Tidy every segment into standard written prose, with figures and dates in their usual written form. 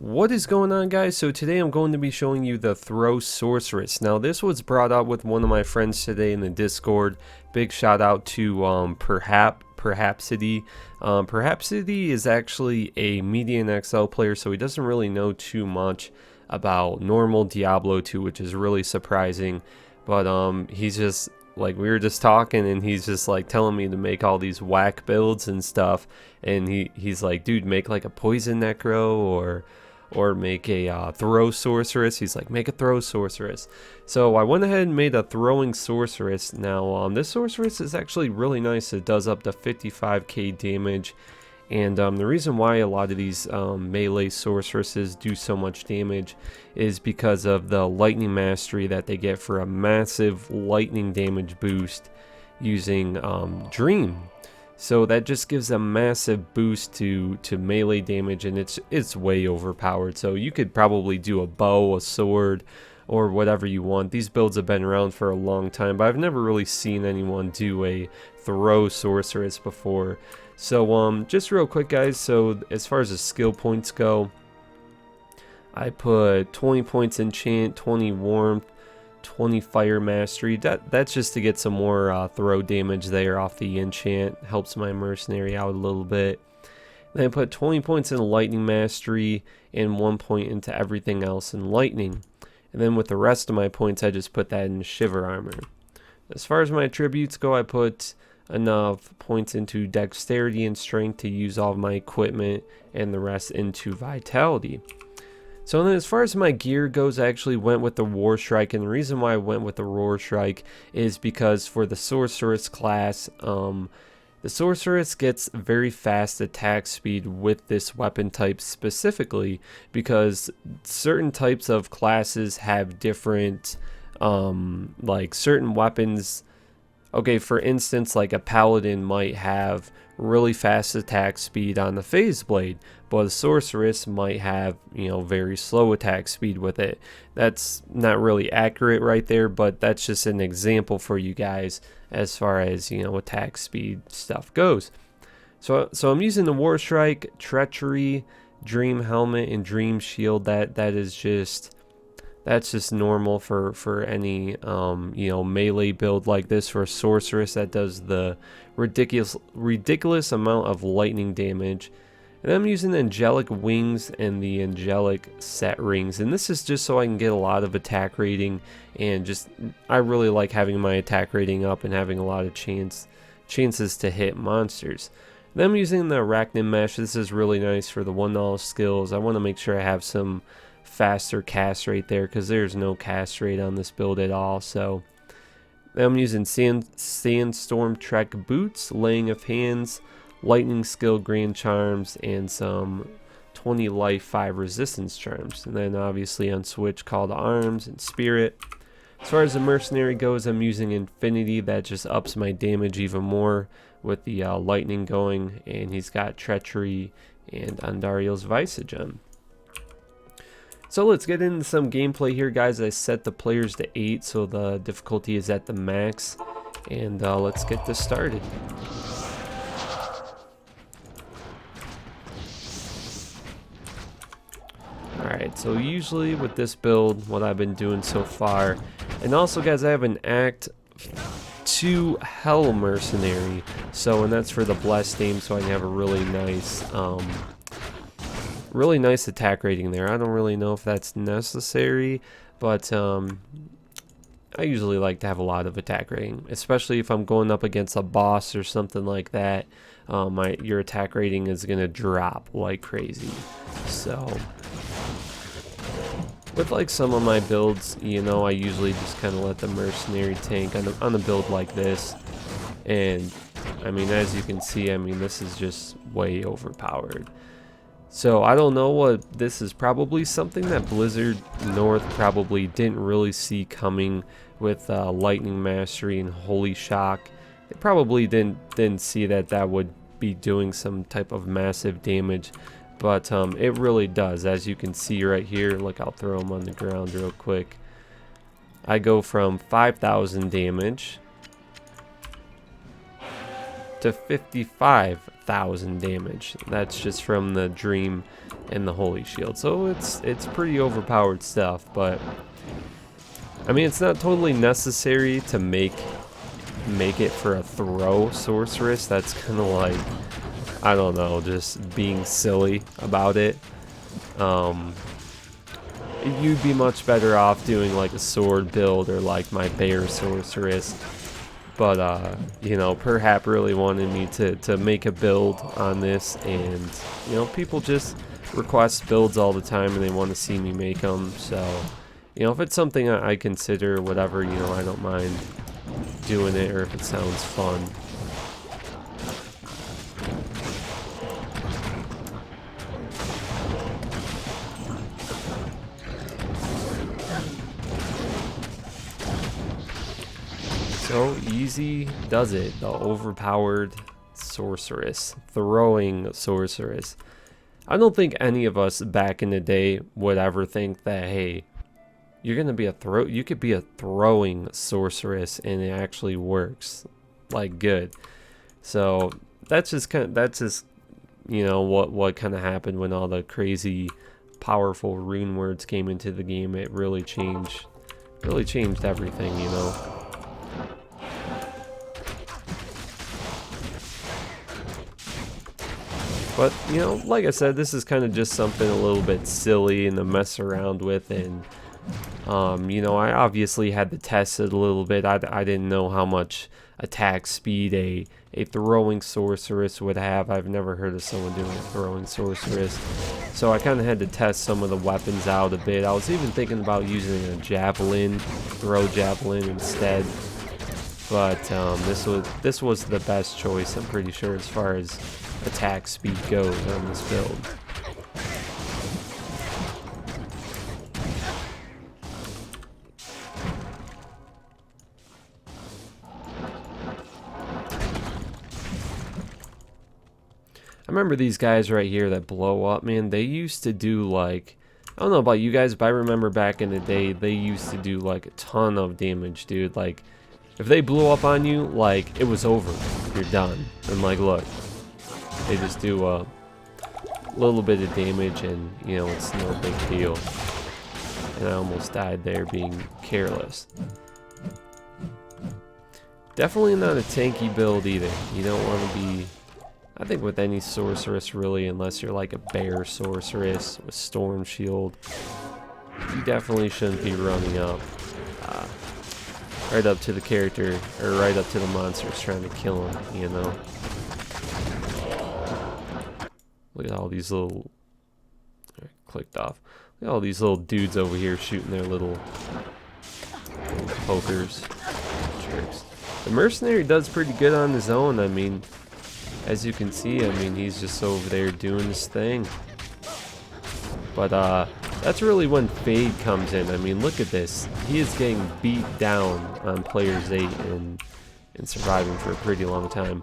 What is going on, guys? So today I'm going to be showing you the throw sorceress. Now this was brought up with one of my friends today in the Discord. Big shout out to Perhapsity. Perhapsity is actually a median XL player, so he doesn't really know too much about normal Diablo 2, which is really surprising. But he's just like, we were just talking and he's just like telling me to make all these whack builds and stuff, and he's like, dude, make like a poison necro or make a throw sorceress. He's like, make a throw sorceress. So I went ahead and made a throwing sorceress. Now this sorceress is actually really nice. It does up to 55k damage, and the reason why a lot of these melee sorceresses do so much damage is because of the lightning mastery that they get for a massive lightning damage boost using Dream. So that just gives a massive boost to melee damage, and it's way overpowered. So you could probably do a bow, a sword, or whatever you want. These builds have been around for a long time, but I've never really seen anyone do a throw sorceress before. So just real quick, guys, so as far as the skill points go, I put 20 points enchant, 20 warmth, 20 fire mastery. That's just to get some more throw damage there off the enchant. Helps my mercenary out a little bit. Then I put 20 points in lightning mastery and 1 point into everything else in lightning. And then with the rest of my points, I just put that in shiver armor. As far as my attributes go, I put enough points into dexterity and strength to use all of my equipment, and the rest into vitality. So then as far as my gear goes, I actually went with the War Strike, and the reason why I went with the War Strike is because for the Sorceress class, the Sorceress gets very fast attack speed with this weapon type specifically, because certain types of classes have different, like certain weapons. Okay, for instance, like a paladin might have really fast attack speed on the phase blade, but a sorceress might have, you know, very slow attack speed with it. That's not really accurate right there, but that's just an example for you guys as far as, you know, attack speed stuff goes. So I'm using the War Strike, Treachery, Dream Helmet, and Dream Shield. That's just normal for any you know, melee build like this for a sorceress that does the ridiculous amount of lightning damage. And I'm using the angelic wings and the angelic set rings, and this is just so I can get a lot of attack rating, and just I really like having my attack rating up and having a lot of chances to hit monsters. Then I'm using the arachnid mesh. This is really nice for the 1 skills. I want to make sure I have some faster cast rate there, because there's no cast rate on this build at all. So I'm using sandstorm trek boots, laying of hands, lightning skill grand charms, and some 20 life 5 resistance charms. And then obviously on switch, call to arms and spirit. As far as the mercenary goes, I'm using infinity. That just ups my damage even more with the lightning going, and he's got treachery and Andariel's Visagen. So let's get into some gameplay here, guys. I set the players to 8, so the difficulty is at the max, and let's get this started. Alright, so usually with this build, what I've been doing so far, and also, guys, I have an Act 2 Hell Mercenary, and that's for the Blessed Aim, so I can have a really nice attack rating there. I don't really know if that's necessary, but I usually like to have a lot of attack rating, especially if I'm going up against a boss or something like that. Your attack rating is gonna drop like crazy. So with like some of my builds, you know, I usually just kind of let the mercenary tank on a build like this, and I mean, as you can see, I mean, this is just way overpowered. So I don't know what this is. Probably something that Blizzard North probably didn't really see coming with Lightning Mastery and Holy Shock. They probably didn't see that would be doing some type of massive damage, but it really does. As you can see right here, look, I'll throw them on the ground real quick. I go from 5,000 damage to 55,000 damage. That's just from the Dream and the Holy Shield. So it's pretty overpowered stuff, but I mean, it's not totally necessary to make it for a throw sorceress. That's kind of like, I don't know, just being silly about it. You'd be much better off doing like a sword build or like my bear sorceress. But you know, Perhap really wanted me to make a build on this, and you know, people just request builds all the time and they want to see me make them. So you know, if it's something I consider, whatever, you know, I don't mind doing it, or if it sounds fun. So easy does it, the overpowered sorceress, throwing sorceress. I don't think any of us back in the day would ever think that, hey, you're gonna be you could be a throwing sorceress and it actually works like good. So that's just you know, what kind of happened when all the crazy powerful rune words came into the game. It really changed everything, you know. But, you know, like I said, this is kind of just something a little bit silly and to mess around with. And, you know, I obviously had to test it a little bit. I didn't know how much attack speed a throwing sorceress would have. I've never heard of someone doing a throwing sorceress. So I kind of had to test some of the weapons out a bit. I was even thinking about using a javelin, throw javelin instead. But this was the best choice, I'm pretty sure, as far as attack speed goes on this build. I remember these guys right here that blow up, man. They used to do like, I don't know about you guys, but I remember back in the day they used to do like a ton of damage, dude. Like if they blew up on you, like it was over. You're done. And like, look, they just do a little bit of damage and, you know, it's no big deal. And I almost died there being careless. Definitely not a tanky build either. You don't want to be, I think, with any sorceress really, unless you're like a bear sorceress with storm shield. You definitely shouldn't be running up right up to the character, or right up to the monsters trying to kill him, you know. Look at all these little, clicked off. Look at all these little dudes over here shooting their little pokers. Jerks. The mercenary does pretty good on his own. I mean, as you can see, I mean, he's just over there doing his thing. But that's really when Fade comes in. I mean, look at this. He is getting beat down on players 8 and surviving for a pretty long time.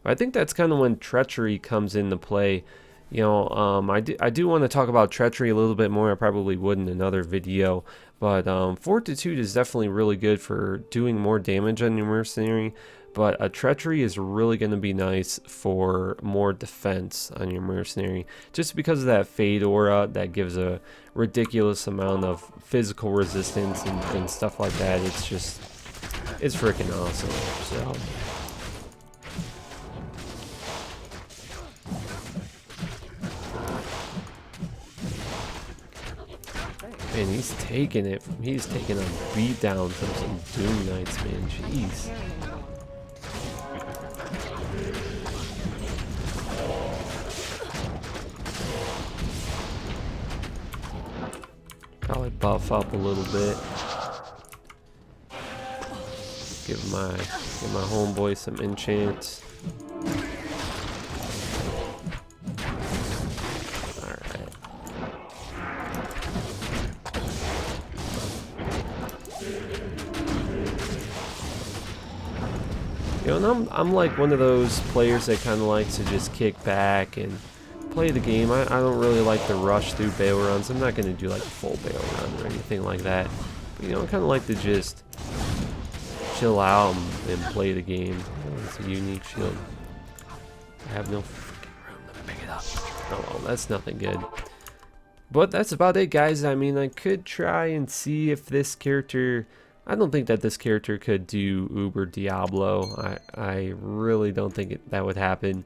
But I think that's kind of when Treachery comes into play. You know, I do want to talk about Treachery a little bit more. I probably would in another video. But Fortitude is definitely really good for doing more damage on your mercenary. But a Treachery is really going to be nice for more defense on your mercenary. Just because of that Fade aura that gives a ridiculous amount of physical resistance and stuff like that. It's just, it's freaking awesome. So. Man, he's taking a beat down from some Doom Knights, man. Jeez. Probably buff up a little bit. Give my homeboy some enchants. Alright. You know, and I'm like one of those players that kind of likes to just kick back and play the game. I don't really like to rush through bail runs. I'm not going to do like a full bail run or anything like that. But, you know, I kind of like to just chill out and play the game. Oh, it's a unique shield. I have no freaking room to pick it up. Oh well, that's nothing good. But that's about it, guys. I mean, I could try and see if this character... I don't think that this character could do Uber Diablo. I really don't think that would happen.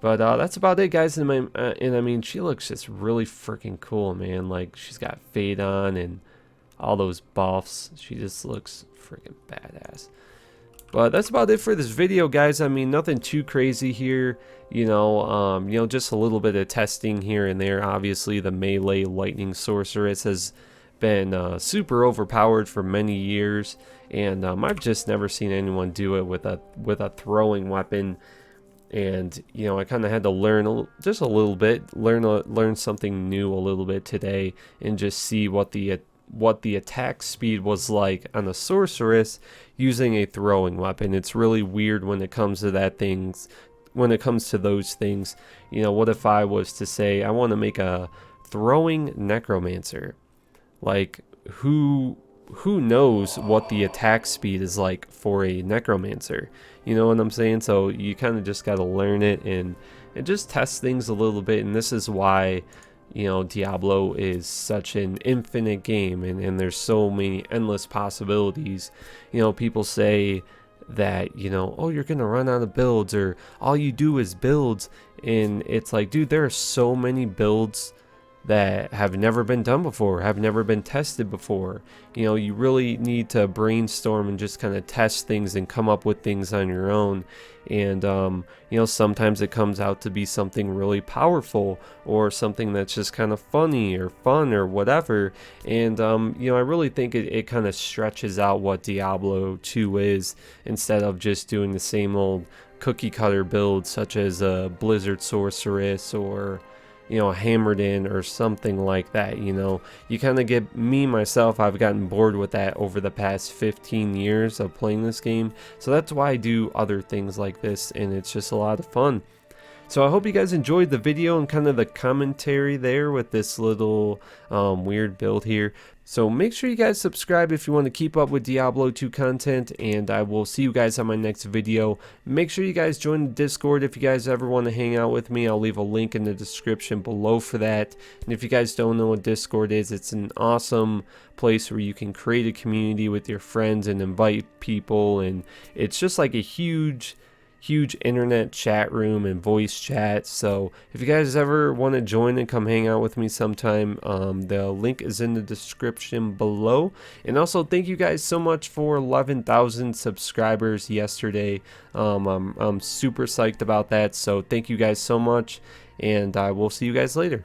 But that's about it, guys. And I mean, she looks just really freaking cool, man. Like, she's got fade on and all those buffs. She just looks freaking badass. But that's about it for this video, guys. I mean, nothing too crazy here. You know, just a little bit of testing here and there. Obviously, the melee lightning sorceress has been super overpowered for many years, and I've just never seen anyone do it with a throwing weapon. And you know, I kind of had to learn just a little bit, learn something new a little bit today, and just see what the attack speed was like on a sorceress using a throwing weapon. It's really weird when it comes to those things. You know, what if I was to say I want to make a throwing necromancer? Like, who knows what the attack speed is like for a necromancer? You know what I'm saying? So you kind of just got to learn it and just test things a little bit. And this is why, you know, Diablo is such an infinite game, and there's so many endless possibilities. You know, people say that, you know, oh, you're gonna run out of builds, or all you do is builds, and it's like, dude, there are so many builds that have never been done before, have never been tested before. You know, you really need to brainstorm and just kind of test things and come up with things on your own. And you know, sometimes it comes out to be something really powerful, or something that's just kind of funny or fun or whatever. And you know, I really think it kind of stretches out what Diablo 2 is, instead of just doing the same old cookie cutter builds such as a Blizzard Sorceress, or you know, Hammered In, or something like that. You know, you kind of get, myself, I've gotten bored with that over the past 15 years of playing this game. So that's why I do other things like this, and it's just a lot of fun. So I hope you guys enjoyed the video and kind of the commentary there with this little weird build here. So make sure you guys subscribe if you want to keep up with Diablo 2 content, and I will see you guys on my next video. Make sure you guys join the Discord if you guys ever want to hang out with me. I'll leave a link in the description below for that. And if you guys don't know what Discord is, it's an awesome place where you can create a community with your friends and invite people, and it's just like a huge internet chat room and voice chat. So if you guys ever want to join and come hang out with me sometime, the link is in the description below. And also, thank you guys so much for 11,000 subscribers yesterday. I'm super psyched about that, so thank you guys so much, and I will see you guys later.